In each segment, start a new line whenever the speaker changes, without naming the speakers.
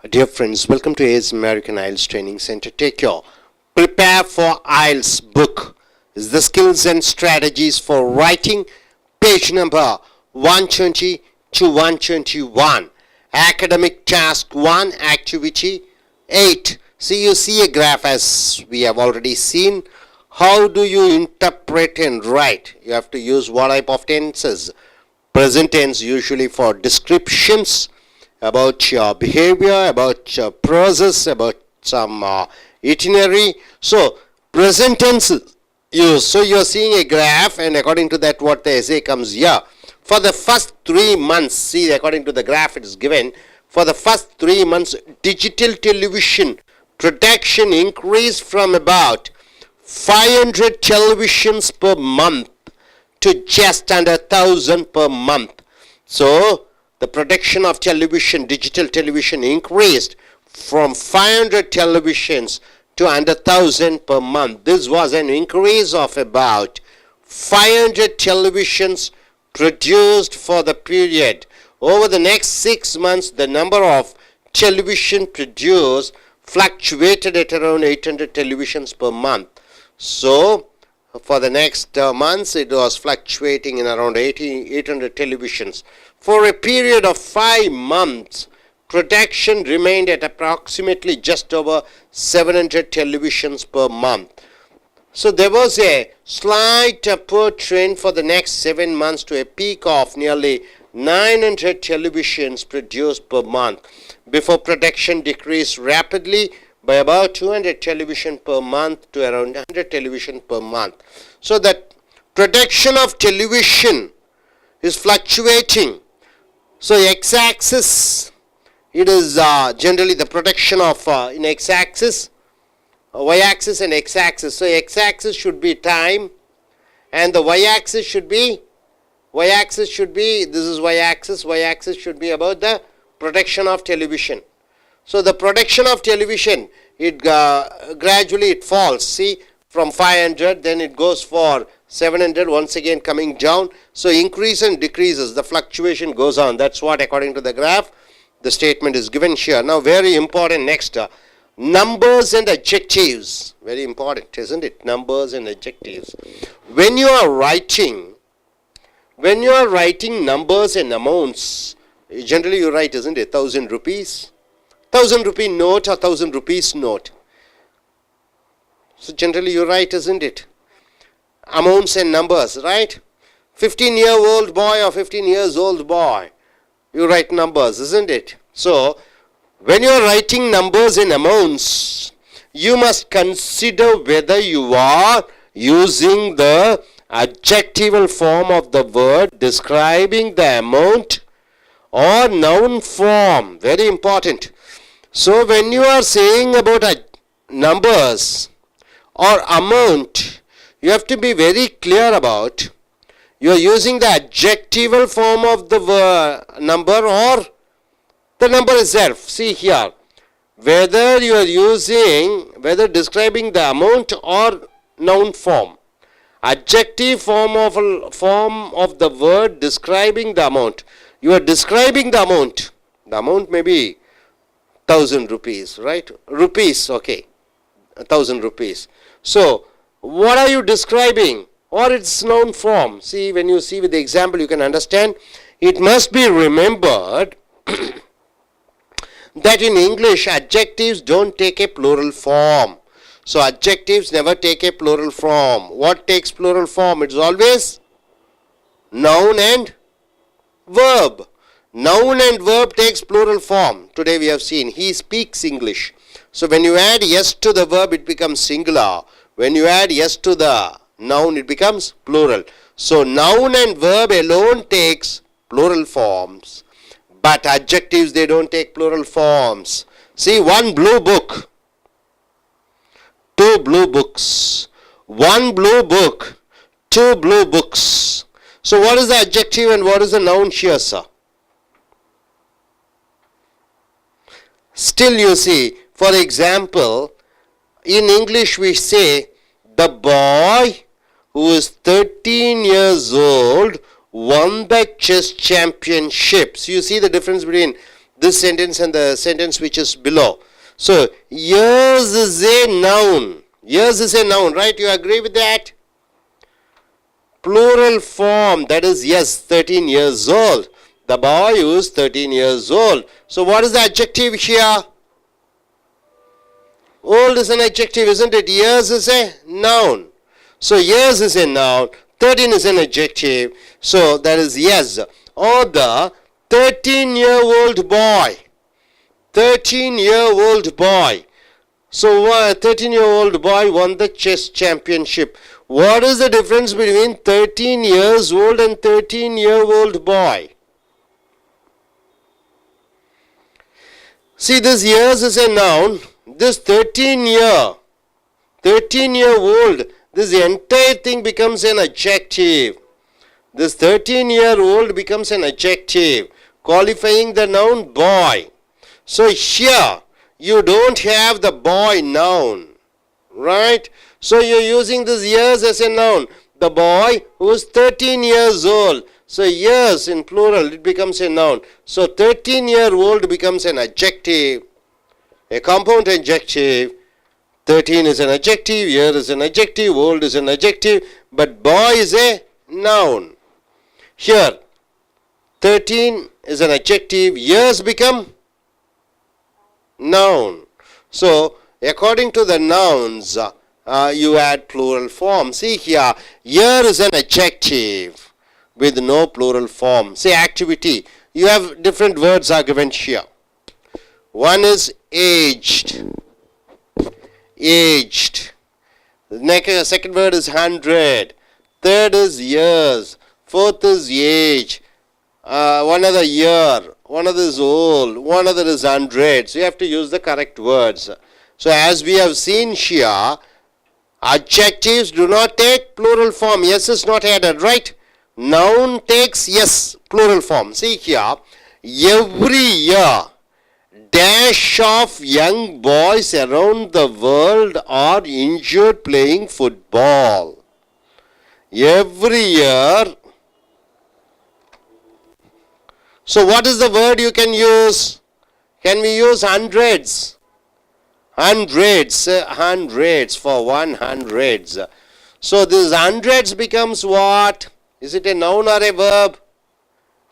Dear friends, welcome to AIS American I.E.L.T.S Training Center. Take your Prepare for I.E.L.T.S book. Is the skills and strategies for writing, page number 120 to 121. Academic task 1, activity 8. See, you see a graph as we have already seen. How do you interpret and write? You have to use what type of tenses? Present tense usually for descriptions about your behavior, about your process, about some itinerary. So present tense use. So you are seeing a graph, and according to that what the essay comes here. For the first 3 months, see, according to the graph it is given, for the first 3 months digital television production increased from about 500 televisions per month to just under 1,000 per month. So the production of television, digital television, increased from 500 televisions to under 1,000 per month. This was an increase of about 500 televisions produced for the period. Over the next 6 months, the number of television produced fluctuated at around 800 televisions per month. So for the next months, it was fluctuating in around 800 televisions. For a period of 5 months, production remained at approximately just over 700 televisions per month. So there was a slight upward trend for the next 7 months to a peak of nearly 900 televisions produced per month, before production decreased rapidly by about 200 television per month to around 100 television per month. So that production of television is fluctuating. So x-axis, it is generally the production of in x-axis, y-axis and x-axis. So x-axis should be time, and the y-axis should be, this is y-axis should be about the production of television. So the production of television, it gradually it falls, see, from 500, then it goes for 700, once again coming down. So increase and decreases, the fluctuation goes on. That's what, according to the graph, the statement is given here. Now very important, next, numbers and adjectives. Very important, isn't it? Numbers and adjectives. When you are writing numbers and amounts, generally you write, isn't it, 1,000 rupees. 1,000 rupee note or 1,000 rupees note. So generally you write, isn't it? Amounts and numbers, right? 15-year-old boy or 15 years old boy. You write numbers, isn't it? So when you are writing numbers and amounts, you must consider whether you are using the adjectival form of the word describing the amount or noun form. Very important. So when you are saying about numbers or amount, you have to be very clear about you are using the adjectival form of the word number or the number itself. See here, whether you are using, whether describing the amount or noun form. Adjective form of the word describing the amount. You are describing the amount. The amount may be 1,000 rupees, right? Rupees, okay. 1,000 rupees. So what are you describing? Or its noun form. See, when you see with the example, you can understand. It must be remembered that in English, adjectives don't take a plural form. So adjectives never take a plural form. What takes plural form? It's always noun and verb. Noun and verb takes plural form. Today we have seen, he speaks English. So when you add yes to the verb, it becomes singular. When you add yes to the noun, it becomes plural. So noun and verb alone takes plural forms. But adjectives, they don't take plural forms. See, one blue book, two blue books, one blue book, two blue books. So what is the adjective and what is the noun here, sir? Still you see, for example, in English we say, the boy who is 13 years old won the chess championships. You see the difference between This sentence and the sentence which is below. So, years is a noun. Years is a noun, right? You agree with that? Plural form, that is, yes, 13 years old. The boy is 13 years old. So, what is the adjective here? Old is an adjective, isn't it? Years is a noun. So, years is a noun. 13 is an adjective. So, that is yes. Or the 13-year-old boy. 13-year-old boy. So, a 13-year-old boy won the chess championship. What is the difference between 13 years old and 13-year-old boy? See, this years is a noun. This 13-year-old, this entire thing becomes an adjective. This 13-year-old becomes an adjective, qualifying the noun boy. So here, you don't have the boy noun, right? So you're using this years as a noun. The boy who is 13 years old. So years in plural, it becomes a noun. So 13-year-old becomes an adjective, a compound adjective. 13 is an adjective, year is an adjective, old is an adjective, but boy is a noun. Here, 13 is an adjective, years become noun. So, according to the nouns, you add plural form. See here, year is an adjective with no plural form. Say activity. You have different words are given here. One is aged. Aged. Next, second word is 100. Third is years. Fourth is age. One other year. One other is old. One other is 100. So you have to use the correct words. So as we have seen here, adjectives do not take plural form. Yes is not added, right? Noun takes yes, plural form. See here, every year, dash of young boys around the world are injured playing football. Every year. So what is the word you can use? Can we use hundreds? Hundreds for 100s. So this hundreds becomes what? Is it a noun or a verb?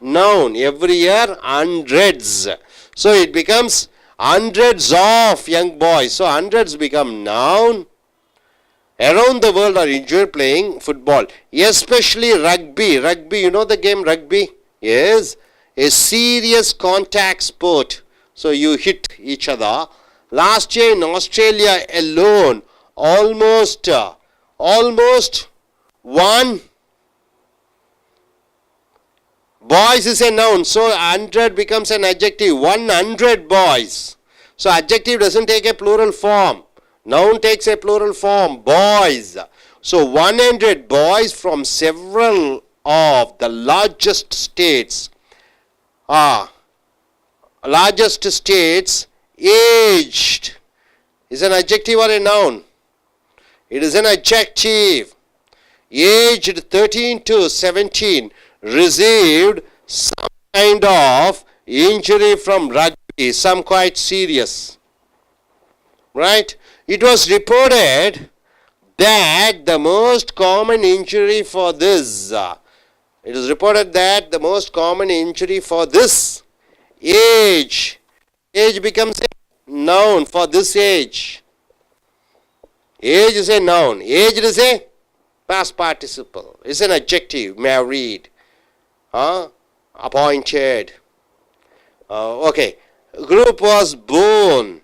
Noun. Every year hundreds. So it becomes hundreds of young boys. So hundreds become noun. Around the world are injured playing football. Especially rugby. Rugby, you know the game rugby? Yes. A serious contact sport. So you hit each other. Last year in Australia alone, almost one. Boys is a noun, so 100 becomes an adjective. 100 boys. So adjective doesn't take a plural form. Noun takes a plural form. Boys. So 100 boys from several of the largest states. Aged is an adjective or a noun? It is an adjective. Aged 13 to 17 received some kind of injury from rugby, some quite serious. Right? It was reported that the most common injury for this, age becomes a noun for this age. Age is a noun. Aged is a past participle. It's an adjective. Married. Appointed. Okay. Group was born.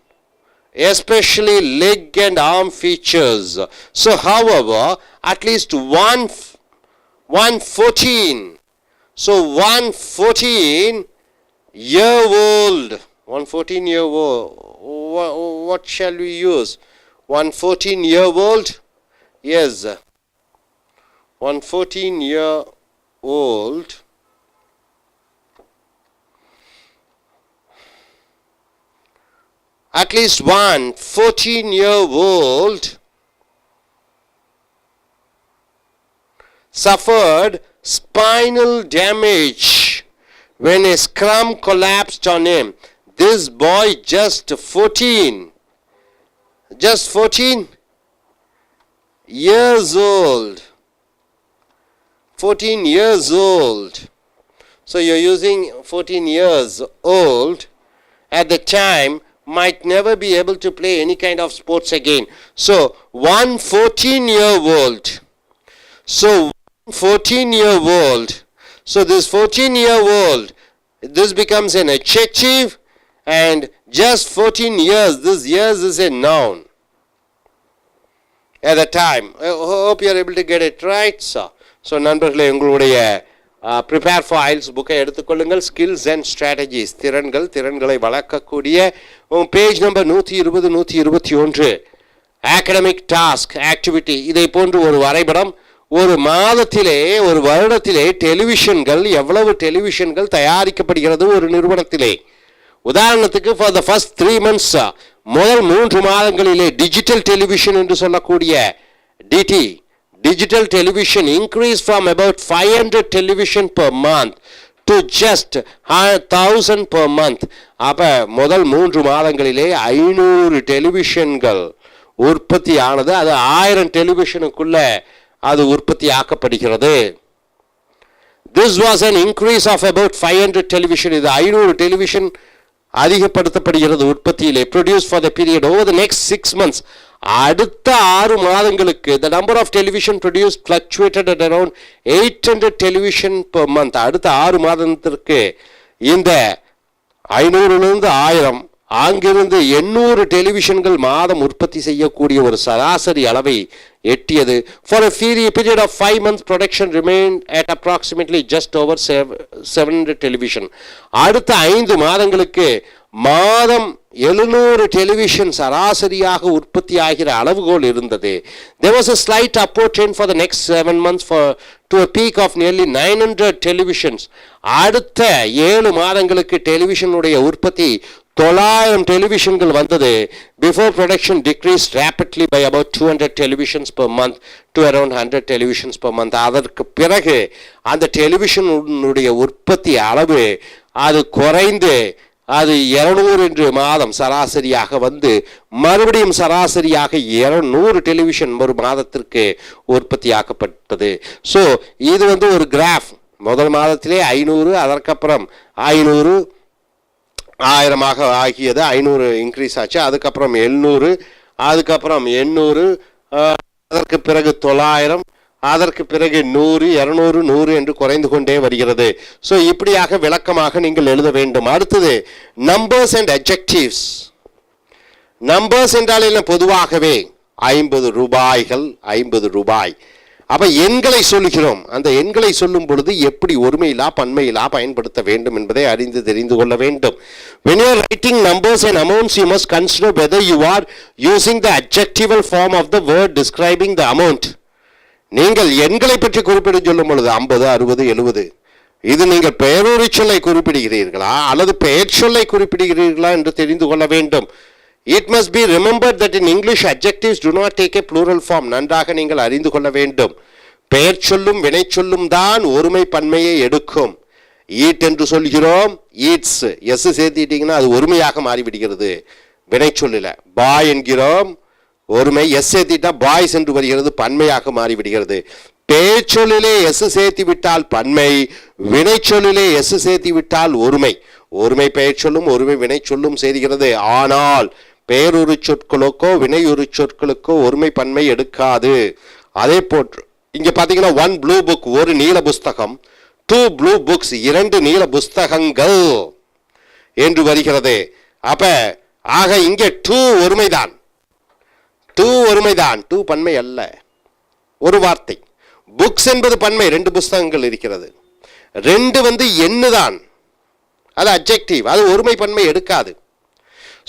Especially leg and arm features. So, however, at least 114. So, 114-year-old. 114-year-old. What shall we use? 114-year-old? Yes. 114-year-old. At least one 14-year-old suffered spinal damage when a scrum collapsed on him. this boy just 14 years old. 14 years old. So you're using 14 years old at the time might never be able to play any kind of sports again. So 14-year-old. So 14-year-old. So this 14-year-old, this becomes an adjective, and just 14 years, this years is a noun. At the time, I hope you are able to get it right. So நண்பர்களே, உங்களுடைய prepare for IELTS புக்கை எடுத்துக்கொள்ளுங்கள். Skills and strategies, திறன்களை வளர்க்கக்கூடிய page number 120 121 academic task activity. இதை போன்று ஒரு வரைபடம். ஒரு மாதத்திலே, ஒரு வருடத்திலே டெலிவிஷன்கள், எவ்வளவு டெலிவிஷன்கள் தயாரிக்கப்படுகிறது ஒரு நிறுவனத்திலே. உதாரணத்துக்கு for the first 3 months, முதல் 3 மாதங்களிலே டிஜிட்டல் டெலிவிஷன் என்று சொல்லக்கூடிய DD, digital television increased from about 500 television per month to just 1,000 per month. அப்ப முதல் 3 மாதங்களிலே 500 டெலிவிஷன்கள் உற்பத்தி ஆனது. அது 1000 டெலிவிஷனுக்குள்ள அது உற்பத்தி ஆக்கப்படுகிறது. This was an increase of about 500 television. இது 500 television அதிகப்படுத்தப்படுகிறது உற்பத்தியிலே. Produced for the period over the next 6 months. அடுத்த 6 மாதங்களுக்கு the number of television produced fluctuated at around 800 television per month. அடுத்த 6 மாதத்திற்கு இந்த 500லிருந்து 1000, அங்கிருந்து 800 டெலிவிஷன்கள் மாதம் உற்பத்தி செய்யக்கூடிய ஒரு சராசரி அளவை எட்டியது. For a period of 5 months, production remained at approximately just over 700 television. அடுத்த 5 மாதங்களுக்கு மாதம் 700 டெலிவிஷன் சராசரியாக உற்பத்தி ஆகிற அளவுகோல் இருந்தது. There was a slight upward trend for the next 7 months to a peak of nearly 900 televisions. அடுத்த 7 மாதங்களுக்கு டெலிவிஷனுடைய உற்பத்தி 900 டெலிவிஷன்கள் வந்தது. Before production decreased rapidly by about 200 televisions per month to around 100 televisions per month. அதற்கு பிறகு அந்த டெலிவிஷனுடைய உற்பத்தி அளவு அது குறைந்து அது 200 என்று மாதம் சராசரியாக வந்து மறுபடியும் சராசரியாக 200 டெலிவிஷன் ஒரு மாதத்திற்கு உற்பத்தி ஆக்கப்பட்டது. ஸோ இது வந்து ஒரு கிராஃப். முதல் மாதத்திலே 500, அதற்கப்புறம் 500 1000 ஆகியது. 500 இன்க்ரீஸ் ஆச்சு. அதுக்கப்புறம் 700, அதுக்கப்புறம் 800, அதற்கு பிறகு 900, அதற்கு பிறகு 100, 200, 100 என்று குறைந்து கொண்டே வருகிறது. ஸோ இப்படியாக விளக்கமாக நீங்கள் எழுத வேண்டும். அடுத்தது நம்பர்ஸ் அண்ட் அட்ஜெக்டிவ்ஸ். நம்பர்ஸ் என்றால் என்ன? பொதுவாகவே 50 ரூபாய்கள், 50 ரூபாய். அப்ப எண்களை சொல்லுகிறோம். அந்த எண்களை சொல்லும் பொழுது எப்படி ஒருமையிலா பன்மையிலா பயன்படுத்த வேண்டும் என்பதை அறிந்து தெரிந்து கொள்ள வேண்டும். When you are writing numbers and amounts, you must consider whether you are using the adjectival form of the word describing the amount. நீங்கள் எண்களை பற்றி குறிப்பிட சொல்லும் பொழுது 50, 60, 70, இது நீங்கள் பெயரொரு சொல்லை குறிப்பிடுகிறீர்களா அல்லது பெயர் சொல்லை குறிப்பிடுகிறீர்களா என்று தெரிந்து கொள்ள வேண்டும். It must be remembered that in English adjectives do not take a plural form. நன்றாக நீங்கள் அறிந்து கொள்ள வேண்டும். பெயர் சொல்லும் வினை சொல்லும் தான் ஒருமை பன்மையை எடுக்கும். ஈட் என்று சொல்கிறோம், ஈட்ஸ், எஸ் சேர்த்திட்டீங்கன்னா அது ஒருமையாக மாறிவிடுகிறது. வினை சொல்லில பாய் என்கிறோம், ஒருமை, எஸ் சேர்த்திட்டா பாய்ஸ் என்று வருகிறது, பன்மையாக மாறிவிடுகிறது. பெயர் சொல்லிலே எஸ் சேர்த்து விட்டால் பன்மை, வினை சொல்லிலே எஸ் சேர்த்து விட்டால் ஒருமை. ஒருமை பெயர் சொல்லும் ஒருமை வினை சொல்லும் சேர்கிறது. ஆனால் பெயருரு சொற்களுக்கோ வினையுறு சொற்களுக்கோ ஒருமை பன்மை எடுக்காது. அதே போன்று இங்க பாத்தீங்கன்னா 1 ப்ளூ புக், ஒரு நீல புஸ்தகம், 2 ப்ளூ புக்ஸ், 2 நீல புஸ்தகங்கள் என்று வருகிறது. அப்ப ஆக இங்கே 2 ஒருமைதான், 2 ஒருமைதான், 2 பன்மை அல்ல. ஒரு வார்த்தை புக்ஸ் என்பது பன்மை, 2 புஸ்தகங்கள் இருக்கிறது. 2 வந்து எண்ணுதான், அது அட்ஜெக்டிவ், அது ஒருமை பன்மை எடுக்காது.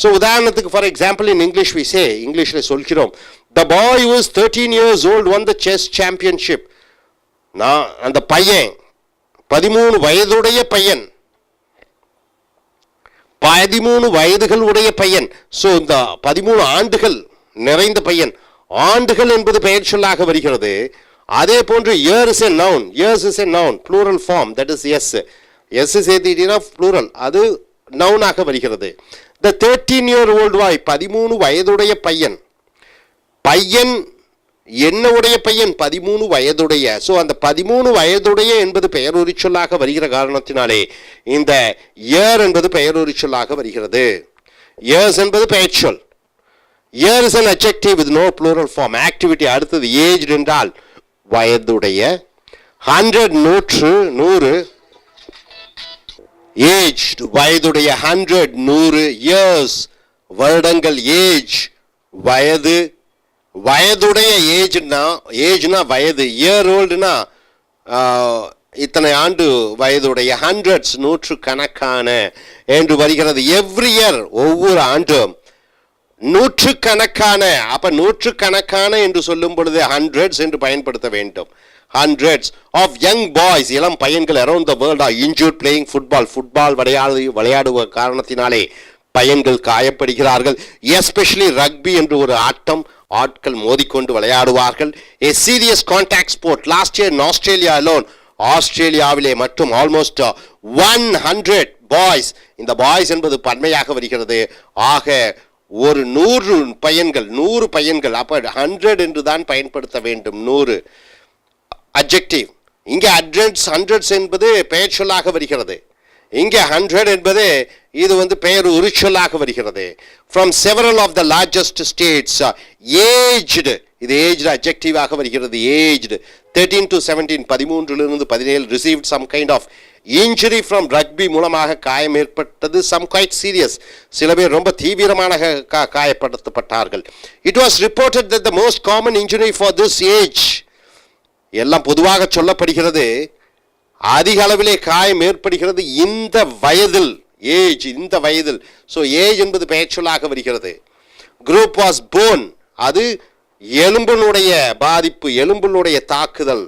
ஸோ உதாரணத்துக்கு for example in English we say, இங்கிலீஷில் சொல்கிறோம், the boy was 13 years old won the chess championship. நான் அந்த பையன் 13 வயதுடைய பையன், 13 வயதுகள் உடைய பையன். ஸோ இந்த 13 ஆண்டுகள் நிறைந்த பையன். ஆண்டுகள் என்பது பெயர் சொல்லாக வருகிறது. அதே போன்று year is a noun, years is a noun, plural form, that is yes. S சேர்த்திட்டீங்கன்னா plural, அது நவுனாக வருகிறது. The 13-year-old boy, 13 வயதுடைய பையன். பையன் என்ன உடைய பையன்? 13 வயதுடைய. ஸோ அந்த 13 வயதுடைய என்பது பெயருரிச்சொல்லாக வருகிற காரணத்தினாலே இந்த இயர் என்பது பெயருரிச்சொல்லாக வருகிறது. இயர்ஸ் என்பது பெயர்ச்சொல். Year is an adjective with no plural form. Activity அடுத்தது ஏஜ்டு என்றால் வயதுடைய. 100 100 ஏஜ்டு வயதுடைய. 100 100 இயர்ஸ் வருடங்கள். ஏஜ் வயது. வயதுடைய ஏஜ்னா வயது. இயர் ஓல்டுனா இத்தனை ஆண்டு வயதுடைய. ஹண்ட்ரட்ஸ் நூற்றுக்கணக்கான என்று வருகிறது. எவ்ரி இயர் ஒவ்வொரு ஆண்டும் நூற்றுக்கணக்கான. அப்ப நூற்றுக்கணக்கான என்று சொல்லும் பொழுது ஹண்ட்ரட்ஸ் என்று பயன்படுத்த வேண்டும். ஹண்ட்ரட்ஸ் ஆஃப் யங் பாய்ஸ் இளம் பையன்கள் around the world are injured playing football விளையாடுவ காரணத்தினாலே பையன்கள் காயப்படுகிறார்கள். எஸ்பெஷலி ரக்பி என்று ஒரு ஆட்டம் ஆட்கள் மோதிக்கொண்டு விளையாடுவார்கள். A serious contact sport. Last year in Australia alone, ஆஸ்திரேலியாவிலே மட்டும் ஆல்மோஸ்ட் 100 பாய்ஸ். இந்த பாய்ஸ் என்பது பன்மையாக வருகிறது. ஆக ஒரு 100 பையன்கள். அப்ப 100 என்று தான் பயன்படுத்த வேண்டும். 100 அட்ஜெக்டிவ். இங்கே ஹண்ட்ரட்ஸ் என்பது பெயர் சொல்லாக வருகிறது. இங்கே 100 என்பது இது பெயர் உரிச்சொல்லாக வருகிறது. From several of the largest states. Aged இது ஏஜ்டு அட்ஜெக்டிவாக வருகிறது. Aged 13 to 17 13 17 received some kind of injury from rugby மூலமாக காயம் ஏற்பட்டது. Some quite serious. சில பேர் ரொம்ப தீவிரமான காயப்படுத்தப்பட்டார்கள். It was reported that the most common injury for this age. எல்லாம் பொதுவாக சொல்லப்படுகிறது. அதிக அளவிலே காயம் ஏற்படுகிறது இந்த வயதில். ஏஜ் இந்த வயதில். ஸோ ஏஜ் என்பது பெயர் சொல்லாக வருகிறது. குரூப் வாஸ் போன் அது எலும்பினுடைய பாதிப்பு, எலும்பினுடைய தாக்குதல்.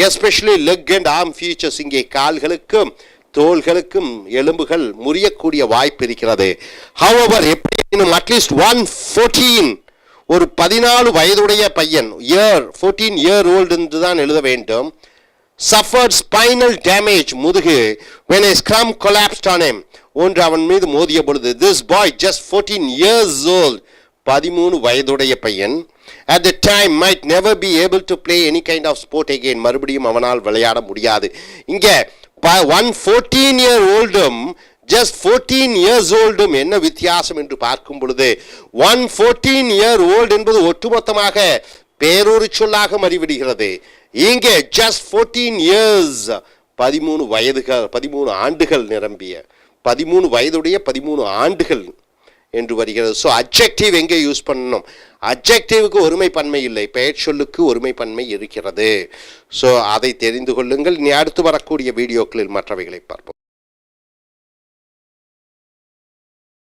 Especially leg and arm fractures. இங்கே கால்களுக்கும் தோள்களுக்கும் எலும்புகள் முறியக்கூடிய வாய்ப்பு இருக்கிறது. ஹவெவர் எப்படி அட்லீஸ்ட் 114 ஒரு 14 வயதுடைய பையன். இயர் 14 year old என்று தான் எழுத வேண்டும். suffered spinal damage முதுகு when a scrum collapsed on him. ஒன்று அவன் மீது மோதிய பொழுது. this boy just 14 years old 13 வயதுடைய பையன் at the time might never be able to play any kind of sport again. மறுபடியும் அவனால் விளையாட முடியாது. இங்க 114-year-oldum just 14 years oldum என்ன வித்தியாசம் என்று பார்க்கும் பொழுது 114-year-old என்பது ஒட்டுமொத்தமாக பேரொரு சொல்லாக மாறிவிடுகிறது. இங்கே just 14 years 13 வயதுகள் 13 ஆண்டுகள் நிரம்பிய 13 வயதுடைய 13 ஆண்டுகள் என்று வருகிறது. ஸோ அட்ஜெக்டிவ் எங்கே யூஸ் பண்ணணும்? அட்ஜெக்டிவுக்கு ஒருமை பன்மை இல்லை, பெயர் சொல்லுக்கு ஒருமை பன்மை இருக்கிறது. ஸோ அதை தெரிந்து கொள்ளுங்கள். இனி அடுத்து வரக்கூடிய வீடியோக்களில் மற்றவைகளை பார்ப்போம்.